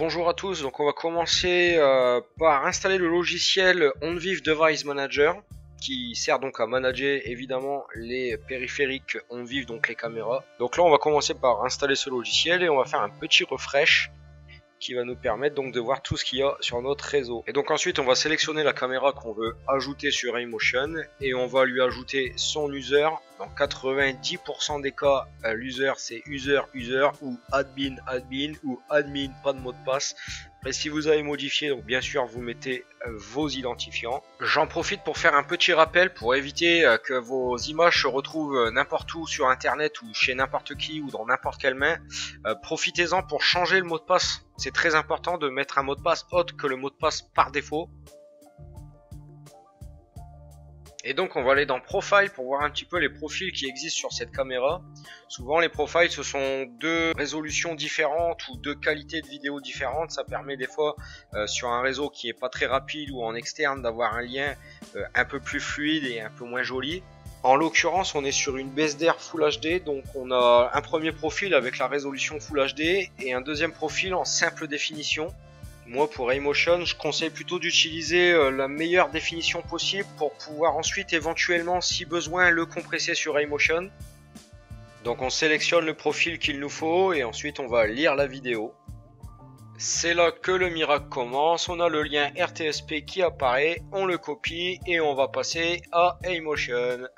Bonjour à tous, donc on va commencer par installer le logiciel OnVIF Device Manager qui sert donc à manager évidemment les périphériques OnVIF, donc les caméras. Donc là on va commencer par installer ce logiciel et on va faire un petit refresh qui va nous permettre donc de voir tout ce qu'il y a sur notre réseau. Et donc ensuite on va sélectionner la caméra qu'on veut ajouter sur iMotion et on va lui ajouter son user. Dans 90% des cas, l'user c'est user ou admin ou admin, pas de mot de passe. Après si vous avez modifié, donc bien sûr vous mettez vos identifiants. J'en profite pour faire un petit rappel pour éviter que vos images se retrouvent n'importe où sur internet ou chez n'importe qui ou dans n'importe quelle main. Profitez-en pour changer le mot de passe. C'est très important de mettre un mot de passe autre que le mot de passe par défaut. Et donc on va aller dans Profile pour voir un petit peu les profils qui existent sur cette caméra. Souvent les profiles ce sont deux résolutions différentes ou deux qualités de vidéo différentes. Ça permet des fois sur un réseau qui est pas très rapide ou en externe d'avoir un lien un peu plus fluide et un peu moins joli. En l'occurrence on est sur une BSDR Full HD, donc on a un premier profil avec la résolution Full HD et un deuxième profil en simple définition. Moi pour iMotion je conseille plutôt d'utiliser la meilleure définition possible pour pouvoir ensuite éventuellement si besoin le compresser sur iMotion. Donc on sélectionne le profil qu'il nous faut et ensuite on va lire la vidéo. C'est là que le miracle commence, on a le lien RTSP qui apparaît, on le copie et on va passer à iMotion.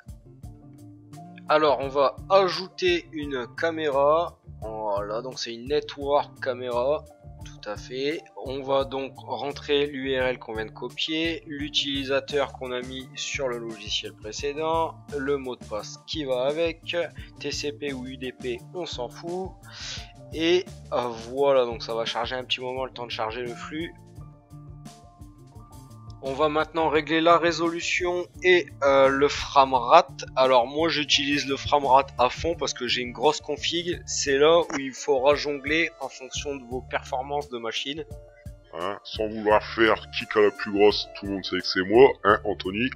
Alors on va ajouter une caméra, voilà donc c'est une network caméra. Tout à fait. On va donc rentrer l'URL qu'on vient de copier, l'utilisateur qu'on a mis sur le logiciel précédent, le mot de passe qui va avec, TCP ou UDP, on s'en fout. Et voilà, donc ça va charger un petit moment, le temps de charger le flux. On va maintenant régler la résolution et le framerate. Alors moi j'utilise le framerate à fond parce que j'ai une grosse config. C'est là où il faudra jongler en fonction de vos performances de machine. Hein, sans vouloir faire qui a la plus grosse, tout le monde sait que c'est moi, hein Anthony.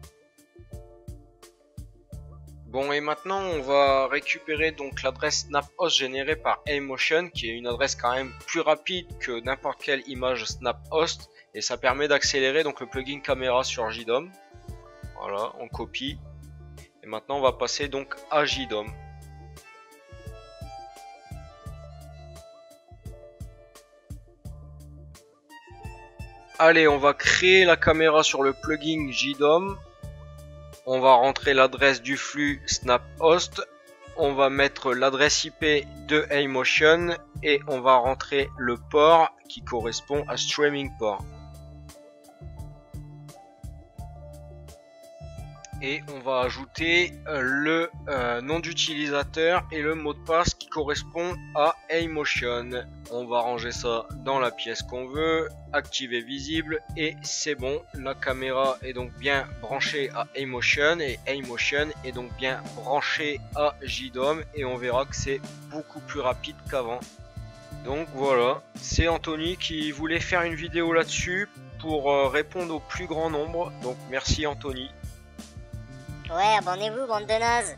Bon et maintenant on va récupérer donc l'adresse SnapHost générée par iMotion qui est une adresse quand même plus rapide que n'importe quelle image SnapHost. Et ça permet d'accélérer donc le plugin caméra sur JDOM. Voilà, on copie. Et maintenant on va passer donc à JDOM. Allez, on va créer la caméra sur le plugin JDOM. On va rentrer l'adresse du flux SnapHost. On va mettre l'adresse IP de iMotion et on va rentrer le port qui correspond à Streaming Port. Et on va ajouter le nom d'utilisateur et le mot de passe qui correspond à iMotion. On va ranger ça dans la pièce qu'on veut, activer visible et c'est bon. La caméra est donc bien branchée à iMotion et iMotion est donc bien branché à JDOM et on verra que c'est beaucoup plus rapide qu'avant. Donc voilà, c'est Anthony qui voulait faire une vidéo là-dessus pour répondre au plus grand nombre. Donc merci Anthony. Ouais, abonnez-vous, bande de nazes.